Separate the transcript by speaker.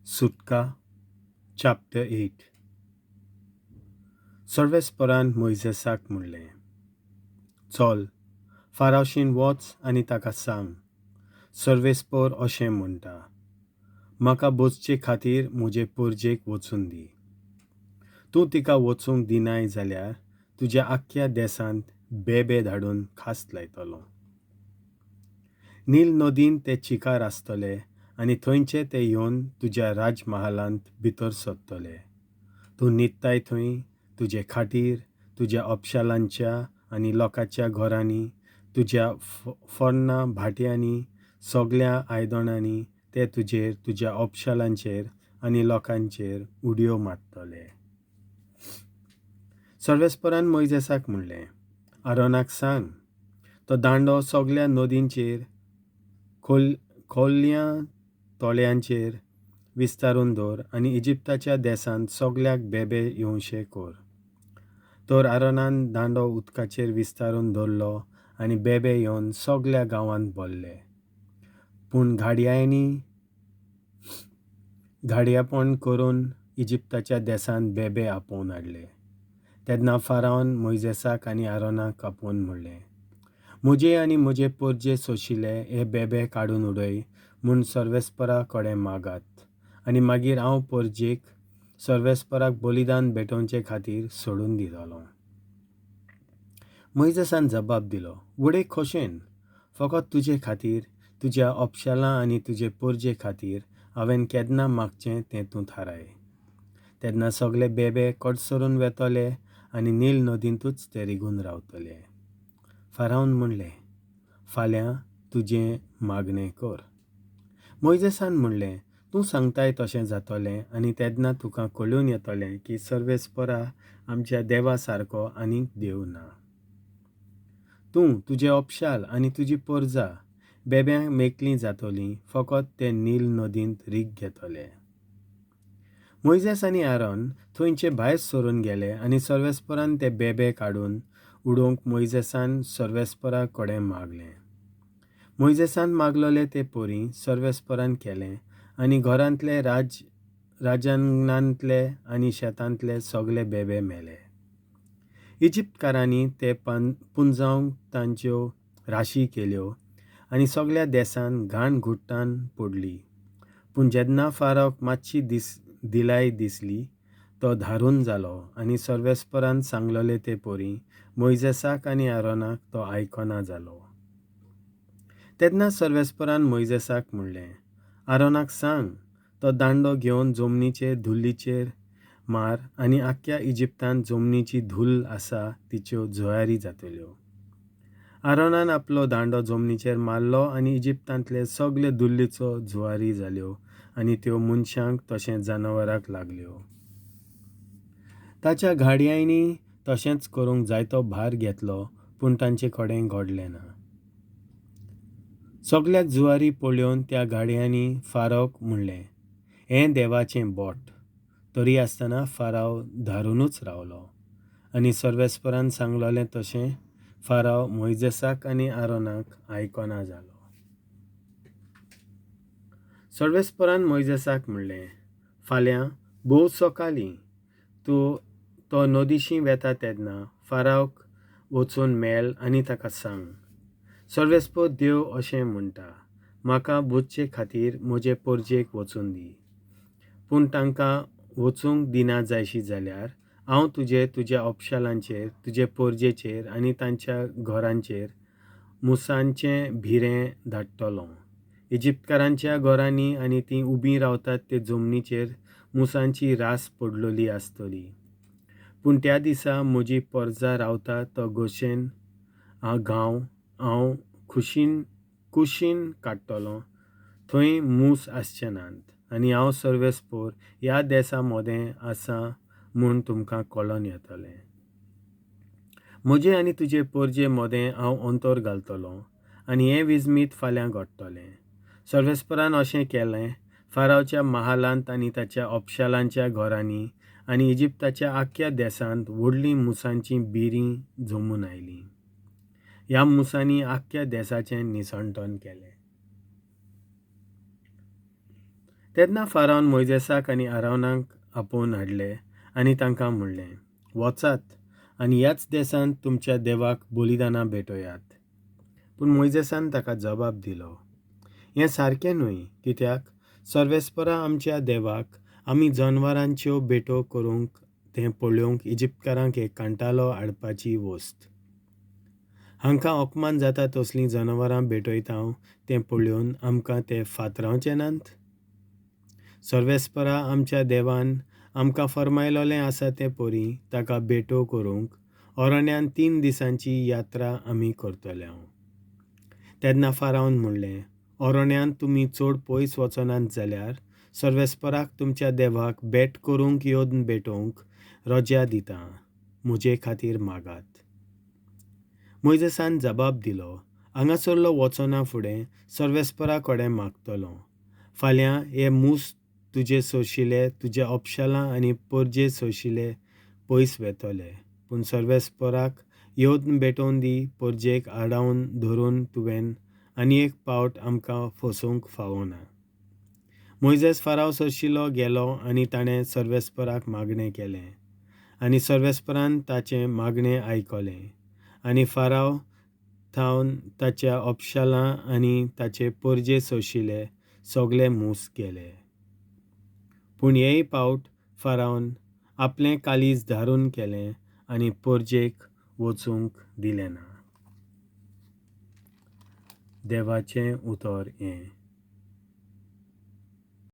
Speaker 1: Suttka, chapter 8. Sorvesporan Moizesak म्हणलें, चल, फारावशीन वच आनी ताका सांग, सर्वेस्पोर अशें म्हणटा, म्हाका बसचे खातीर म्हजे परजेक वचून दी. तूं तिका वचूंक दिनाय जाल्यार तुज्या आख्ख्या देसांत बेबे धाडून खास्त लायतलो. नील नदीन ते चिकार आसतले आनी थंयचे ते येवन तुज्या राजमहालांत भितर सरतले. तूं न्हिदताय थंय तुजे खाटीर, तुज्या अपशालांच्या आनी लोकांच्या घरांनी, तुज्या फर्नां भाटयांनी, सगळ्या आयदनांनी ते तुज्या अपशालांचेर आनी लोकांचेर उडयो मारतले. सर्वेस्परान मोइजेसाक म्हणलें, आरोनाक सांग, तो दांडो सगळ्या नदींचेर, खholliam-तolliancher विस्तारून धôr आनी इजिप्ताच्या देसांत सगळ्याक बेबे ieum-xe कर. तोर आरोनान दांडो उदकाचेर विस्तारून दवरलो आनी बेबे येवन सगळ्या गांवांत भरले. पूण घाडियापण करून इजिप्ताच्या देसांत बेबे आपोवन हाडले. तेदना फाराहन मोइजेसाक आनी आरोनाक आपोवन म्हणलें, म्हजे आनी म्हजे परजे सोशिल्ले हे बेबे काडून उडय म्हूण सर्वेस्परा कडेन मागात, आनी मागीर हांव परजेक सर्वेस्पराक बलिदान भेटोवचे खातीर सोडून दितलो. मोइजेसान जबाब दिलो, उडय खोशेन, फकत तुजे खातीर, तुज्या अपशालां आनी तुजे परजे खातीर हांवें केन्ना मागचें तें तूं थाराय. तेन्ना सगळे बेबे कडसरून वेतले आनी नील नदींतूच ते रिगून रावतले. फाराहन म्हणलें, फाल्यां तुजें मागणें कर. मोइजेसान म्हणलें, तूं सांगताय तशें जातलें आनी तेन्ना तुका कळून येतलें की सर्वेस्परा आमच्या देवा सारको आनीक देव ना. तूं, तुजे अपशाल आनी तुजी परजां बेब्यांक मेकलीं जातलीं, फकत ते नील नदींत रीग घेतले. मोइजेस आनी आरोन थंयचे भायर सरून गेले आनी सर्वेस्परान ते बेबे काडून उडोवंक मोइजेसान सर्वेस्परा कडेन मागलें. मोइजेसान मागलोले ते परी सर्वेस्परान केलें आनी घरांतले राजांगणांतले आनी शेतांतले सगळे बेबे मेले. इजिप्तकारांनी ते पुंजावंक तांच्यो राशी केल्यो आनी सगळ्या देसान घाण-घुट्टान पडली. पूण जेन्ना फारावक मातशी दिलाय दिसली, तो धारून जालो आनी सर्वेस्परान सांगलोले ते परी मोइजेसाक आनी आरोनाक तो आयकना जालो. तेन्ना सर्वेस्परान मोइजेसाक म्हणलें, आरोनाक सांग, तो दांडो घेवन जमनीचे धुल्लीचेर मार आनी आख्ख्या इजिप्तांत जमनीची धूल आसा तिच्यो झोळारी जातल्यो. आरोनान आपलो दांडो जमनीचेर मारलो आनी इजिप्तांतले सगळे धुल्लीचो झुवारी जाल्यो आनी त्यो मनशांक तशें जनावरांक लागल्यो. ताच्या घाडियांनी तशेंच करूंक जायतो भार घेतलो, पूण तांचे कडेन घडलें ना. सगळ्याक जुवारी पळोवन त्या घाडियांनी फारावक म्हणलें, हें देवाचें बोट. तरी आसतना फाराव धारूनच रावलो आनी सर्वेस्परान सांगलोलें तशें फाराव मोइजेसाक आनी आरोनाक आयकना जालो. सर्वेस्परान मोइजेसाक म्हणलें, फाल्यां भोव सकाळीं तो नदीशी वेता तेन्ना फारावक वचून मेळ आनी ताका सांग, सर्वेस्पर देव अशें म्हणटा, म्हाका बुजचे खातीर म्हजे परजेक वचून दी. पूण तांकां वचूंक दिना जायशी जाल्यार हांव तुज्या अपशालांचेर, तुजे परजेचेर आनी तांच्या घरांचेर मुसांचें भिरें धाडटलों. इजिप्तकारांच्या घरांनी आनी तीं उबीं रावतात ते जमनीचेर मुसांची रास पडलोली आसतली. पूण त्या दिसा म्हजी परजां रावता तो गोशेन गांव हांव कुशीन काडटलों, थंय मूस आसचे नात आनी हांव सर्वेस्पोर ह्या देसा मोदें आसा म्हूण तुमकां कळोन येतलें. म्हजे आनी तुजे परजे मोदें हांव अंतर घालतलों आनी हें विजमीत फाल्यां घडटलें. सर्वेस्परान अशें केलें. फारावच्या महालांत आनी ताच्या अपशालांच्या घरांनी आनी इजिप्ताच्या आख्ख्या देसांत व्हडलीं मुसांचीं बिरीं जमून आयलीं. ह्या मुसांनी आख्ख्या देसाचें निसणटण केलें. तेदना फारावन मोइजेसाक आनी आरोनाक आपोवन हाडले आनी तांकां म्हणलें, वचात आनी ह्याच देसांत तुमच्या देवाक बलिदानां भेटोयात. पूण मोइजेसान ताका जबाब दिलो, हें सारकें न्हय, कित्याक सर्वेस्परा आमच्या देवाक आमी जनवरांच्यो भेटो करूंक तें पळोवंक इजिप्तकारांक एक कांटालो हाडपाची वस्त. हांकां ओकमान जाता तसलीं जनवरां भेटयता तें पळोवन आमकां ते फातरावचें नात? सर्वेस्परा आमच्या देवान आमकां फरमायलोलें आसा तें परी ताका भेटो करूंक अरण्यान 3 दिसांची यात्रा आमी करतले. तेदना फारावन म्हणलें, अरण्यान तुमी चड पयस वचनात जाल्यार सर्वेस्पराक तुमच्या देवाक भेट करूंक येवन भेटोवंक रजा दिता, म्हजे खातीर मागात. मोइजेसान जबाब दिलो, हांगासरलो वचना फुडें सर्वेस्परा कडेन मागतलो. फाल्यां हे मूस तुजे सोशिले तुज्या अपशालां आनी परजे सोशिले पयस वेतले, पूण सर्वेस्पराक येवन भेटोवन दी परजेक आडावन धरून तुवें आनी एक पावट आमकां फसोवंक फावना. मोइजेस फाराव सरशिलो गेलो आनी ताणें सर्वेस्पराक मागणें केलें आनी सर्वेस्परान ताचें मागणें आयकलें आनी फाराव थावन ताच्या अपशालां आनी ताचे परजे सोशिले सोगले मूस गेले. पूण हेय पावट फारावन आपलें कालीज धारून केलें आनी परजेक वचूंक दिलें ना. देवाचें उतर हें.